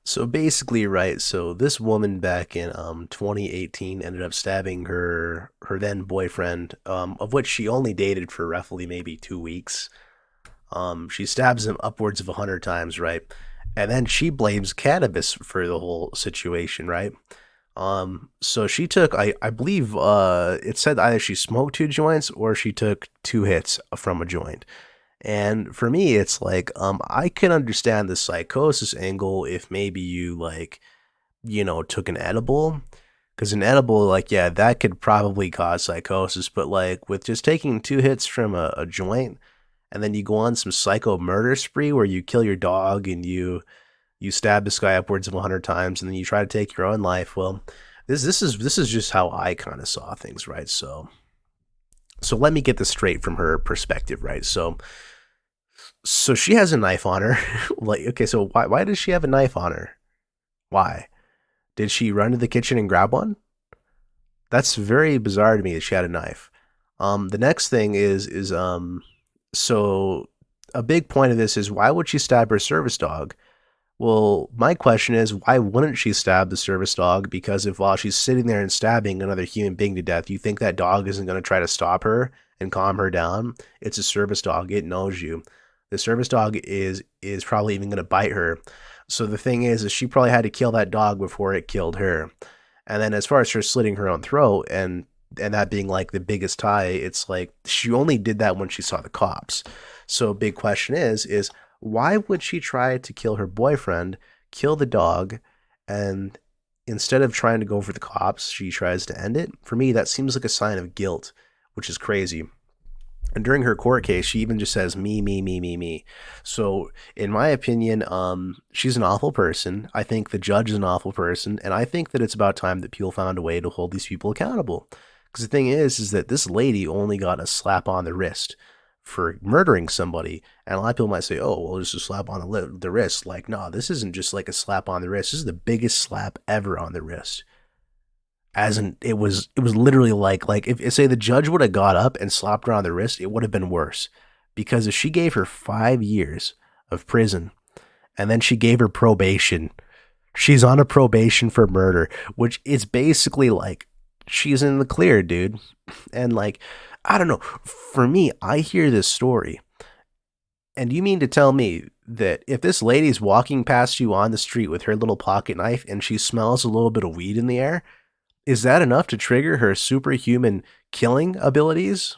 So basically, right, so this woman back in 2018 ended up stabbing her then boyfriend, of which she only dated for roughly maybe 2 weeks. She stabs him upwards of 100 times, right? And then she blames cannabis for the whole situation, right? So she took, I believe, it said either she smoked 2 joints or she took 2 hits from a joint. And for me, it's like, I can understand the psychosis angle if maybe you like, took an edible. Because an edible, like, yeah, that could probably cause psychosis. But like with just taking 2 hits from a joint, and then you go on some psycho murder spree where you kill your dog and you stab this guy upwards of 100 times, and then you try to take your own life. Well, this is just how I kind of saw things, right? So let me get this straight from her perspective, right? So she has a knife on her. Like, okay, so why does she have a knife on her? Why? Did she run to the kitchen and grab one? That's very bizarre to me that she had a knife. The next thing is so a big point of this is why would she stab her service dog? Well, my question is, why wouldn't she stab the service dog? Because if while she's sitting there and stabbing another human being to death, you think that dog isn't going to try to stop her and calm her down? It's a service dog. It knows you. The service dog is probably even going to bite her. So the thing is she probably had to kill that dog before it killed her. And then as far as her slitting her own throat and that being like the biggest tie, it's like she only did that when she saw the cops. So big question is why would she try to kill her boyfriend, kill the dog, and instead of trying to go for the cops, she tries to end it? For me, that seems like a sign of guilt, which is crazy. And during her court case, she even just says me, me, me, me, me. So, in my opinion, she's an awful person. I think the judge is an awful person, and I think that it's about time that people found a way to hold these people accountable. Because the thing is that this lady only got a slap on the wrist for murdering somebody, and a lot of people might say, "Oh, well, just a slap on the wrist." Like, no, this isn't just like a slap on the wrist. This is the biggest slap ever on the wrist, as in it was literally like if say the judge would have got up and slapped her on the wrist, it would have been worse. Because if she gave her 5 years of prison and then she gave her probation, she's on a probation for murder, which is basically like she's in the clear, dude. And like, I don't know, for me, I hear this story, and you mean to tell me that if this lady's walking past you on the street with her little pocket knife and she smells a little bit of weed in the air, is that enough to trigger her superhuman killing abilities?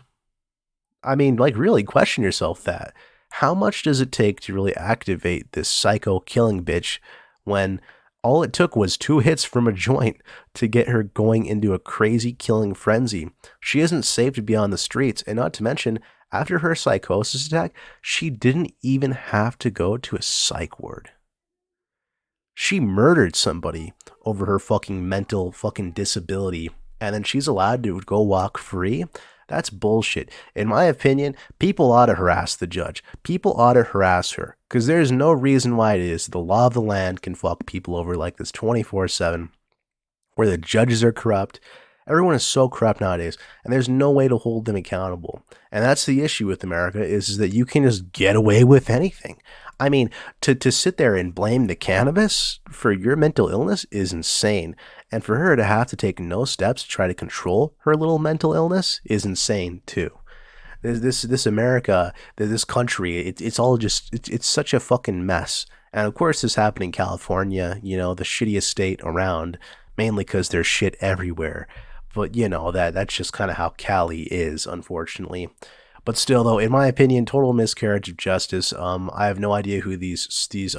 I mean, like, really question yourself that. How much does it take to really activate this psycho killing bitch when all it took was 2 hits from a joint to get her going into a crazy killing frenzy? She isn't safe to be on the streets, and not to mention, after her psychosis attack, she didn't even have to go to a psych ward. She murdered somebody over her fucking mental fucking disability, and then she's allowed to go walk free. That's bullshit. In my opinion, people ought to harass the judge. People ought to harass her, because there's no reason why it is the law of the land can fuck people over like this 24/7, where the judges are corrupt. Everyone is so corrupt nowadays, and there's no way to hold them accountable. And that's the issue with America is that you can just get away with anything. I mean, to sit there and blame the cannabis for your mental illness is insane. And for her to have to take no steps to try to control her little mental illness is insane too. This America, this country, it's all just it's such a fucking mess. And of course, this happened in California, the shittiest state around, mainly because there's shit everywhere. But that's just kind of how Cali is, unfortunately. But still, though, in my opinion, total miscarriage of justice. I have no idea who these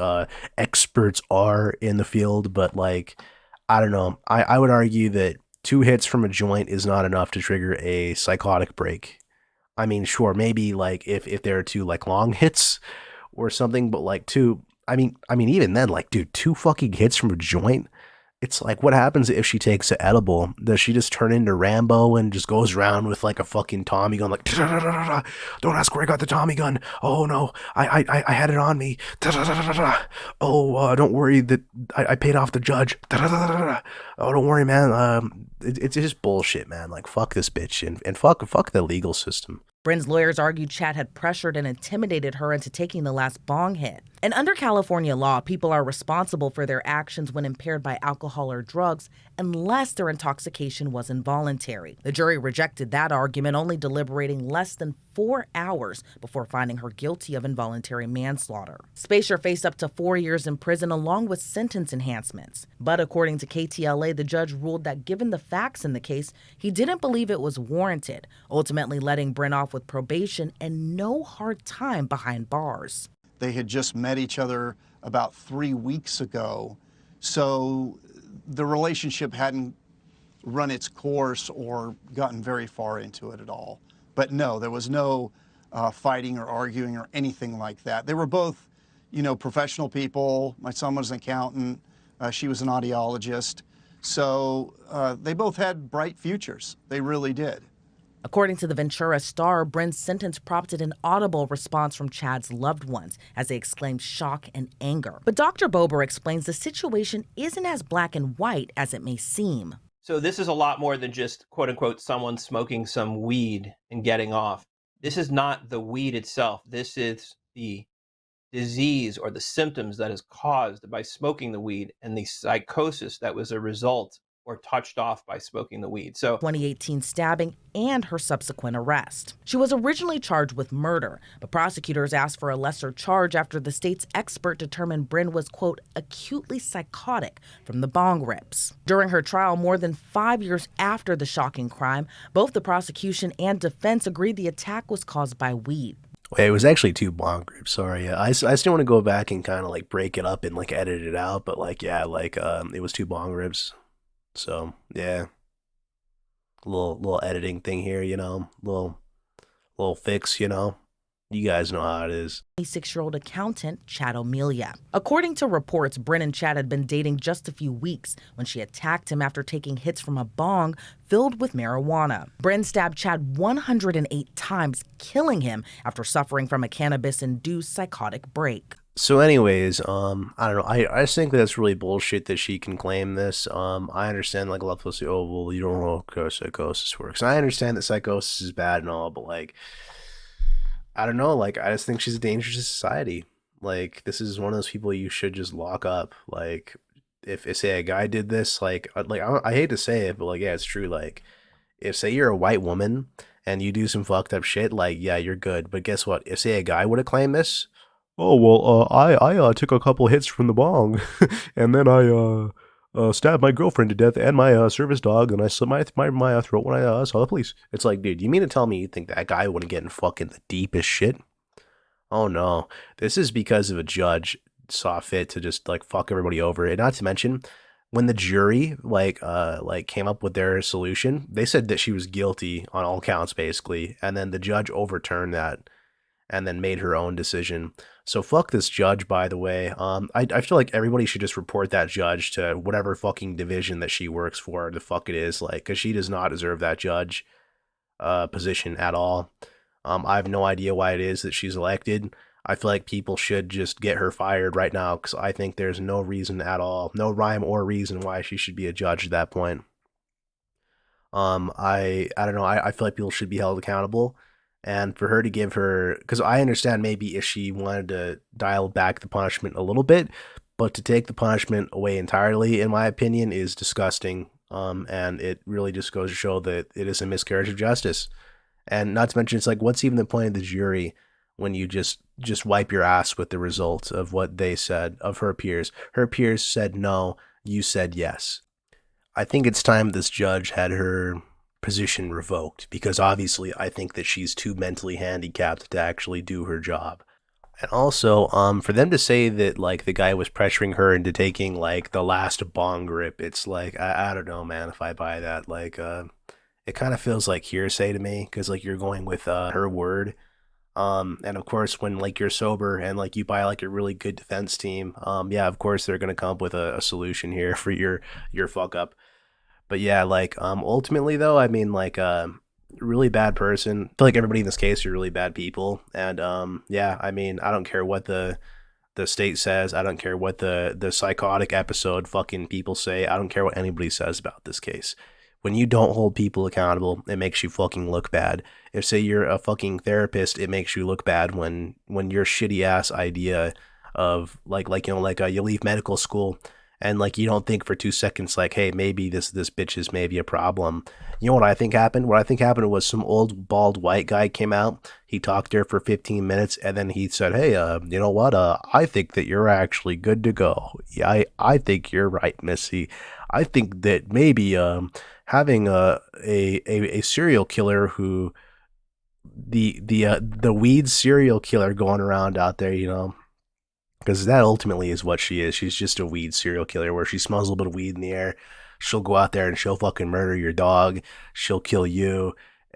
experts are in the field, but like, I don't know. I would argue that 2 hits from a joint is not enough to trigger a psychotic break. I mean, sure, maybe like if there are two like long hits or something, but like two. I mean, even then, like, dude, 2 fucking hits from a joint. It's like, what happens if she takes an edible? Does she just turn into Rambo and just goes around with like a fucking Tommy gun, like, don't ask where I got the Tommy gun. Oh no, I had it on me. Oh, don't worry that I paid off the judge. Oh, don't worry, man. It's just bullshit, man. Like, fuck this bitch and fuck the legal system. Bryn's lawyers argued Chad had pressured and intimidated her into taking the last bong hit. And under California law, people are responsible for their actions when impaired by alcohol or drugs unless their intoxication was involuntary. The jury rejected that argument, only deliberating less than 4 hours before finding her guilty of involuntary manslaughter. Spacer faced up to 4 years in prison along with sentence enhancements. But according to KTLA, the judge ruled that given the facts in the case, he didn't believe it was warranted, ultimately letting Bryn off with probation and no hard time behind bars. They had just met each other about 3 weeks ago, so the relationship hadn't run its course or gotten very far into it at all. But no, there was no fighting or arguing or anything like that. They were both, professional people. My son was an accountant. She was an audiologist. So they both had bright futures. They really did. According to the Ventura Star, Bryn's sentence prompted an audible response from Chad's loved ones as they exclaimed shock and anger. But Dr. Bober explains the situation isn't as black and white as it may seem. So this is a lot more than just, quote unquote, someone smoking some weed and getting off. This is not the weed itself. This is the disease or the symptoms that is caused by smoking the weed and the psychosis that was a result or touched off by smoking the weed. So 2018 stabbing and her subsequent arrest. She was originally charged with murder, but prosecutors asked for a lesser charge after the state's expert determined Bryn was, quote, acutely psychotic from the bong rips. During her trial, more than 5 years after the shocking crime, both the prosecution and defense agreed the attack was caused by weed. Wait, it was actually 2 bong rips. Sorry. I still want to go back and kind of break it up and edit it out, but it was 2 bong rips. So yeah, little editing thing here, little fix, You guys know how it is. 26-year-old accountant Chad O'Melia. According to reports, Bryn and Chad had been dating just a few weeks when she attacked him after taking hits from a bong filled with marijuana. Bryn stabbed Chad 108 times, killing him after suffering from a cannabis-induced psychotic break. So anyways, I don't know. I just think that's really bullshit that she can claim this. I understand a lot of people say, oh, well, you don't know how psychosis works. And I understand that psychosis is bad and all, but I don't know. I just think she's a danger to society. This is one of those people you should just lock up. If say a guy did this, I hate to say it, but yeah, it's true. If say you're a white woman and you do some fucked up shit, yeah, you're good. But guess what? If say a guy would have claimed this, oh, well, I took a couple hits from the bong, and then I stabbed my girlfriend to death and my service dog, and I slit my throat when I saw the police. It's dude, you mean to tell me you think that guy wouldn't get in fucking the deepest shit? Oh, no. This is because of a judge saw fit to just, fuck everybody over. And not to mention, when the jury, came up with their solution, they said that she was guilty on all counts, basically, and then the judge overturned that and then made her own decision. So fuck this judge, by the way. I feel like everybody should just report that judge to whatever fucking division that she works for, the fuck it is, because she does not deserve that judge position at all. I have no idea why it is that she's elected. I feel like people should just get her fired right now, because I think there's no reason at all, no rhyme or reason why she should be a judge at that point. I don't know. I feel like people should be held accountable. And for her to give her, because I understand maybe if she wanted to dial back the punishment a little bit, but to take the punishment away entirely, in my opinion, is disgusting. And it really just goes to show that it is a miscarriage of justice. And not to mention, it's what's even the point of the jury when you just wipe your ass with the results of what they said of her peers? Her peers said no, you said yes. I think it's time this judge had her position revoked, because obviously I think that she's too mentally handicapped to actually do her job. And also, for them to say that the guy was pressuring her into taking the last bong rip, it's I don't know, man, if I buy that. It kind of feels like hearsay to me, because you're going with her word. And of course, when you're sober and you buy a really good defense team, yeah, of course they're gonna come up with a solution here for your fuck up. But yeah, ultimately though, I mean, really bad person. I feel like everybody in this case are really bad people. And yeah, I mean, I don't care what the state says. I don't care what the psychotic episode fucking people say. I don't care what anybody says about this case. when you don't hold people accountable, it makes you fucking look bad. If say you're a fucking therapist, it makes you look bad when your shitty ass idea of you leave medical school and like you don't think for 2 seconds like, hey, maybe this bitch is maybe a problem. You know what I think happened? What I think happened was some old bald white guy came out. He talked to her for 15 minutes and then he said, hey, you know what? I think that you're actually good to go. Yeah, I think you're right, Missy. I think that maybe having a serial killer who the weed serial killer going around out there, you know, because that ultimately is what she is. She's just a weed serial killer where she smells a little bit of weed in the air. She'll go out there and she'll fucking murder your dog. She'll kill you,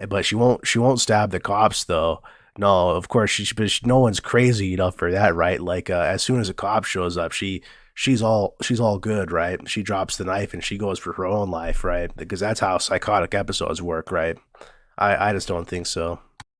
but she won't stab the cops though. No, of course no one's crazy enough for that, right? Like as soon as a cop shows up, she's all good, right? She drops the knife and she goes for her own life, right? Because that's how psychotic episodes work, right? I just don't think so.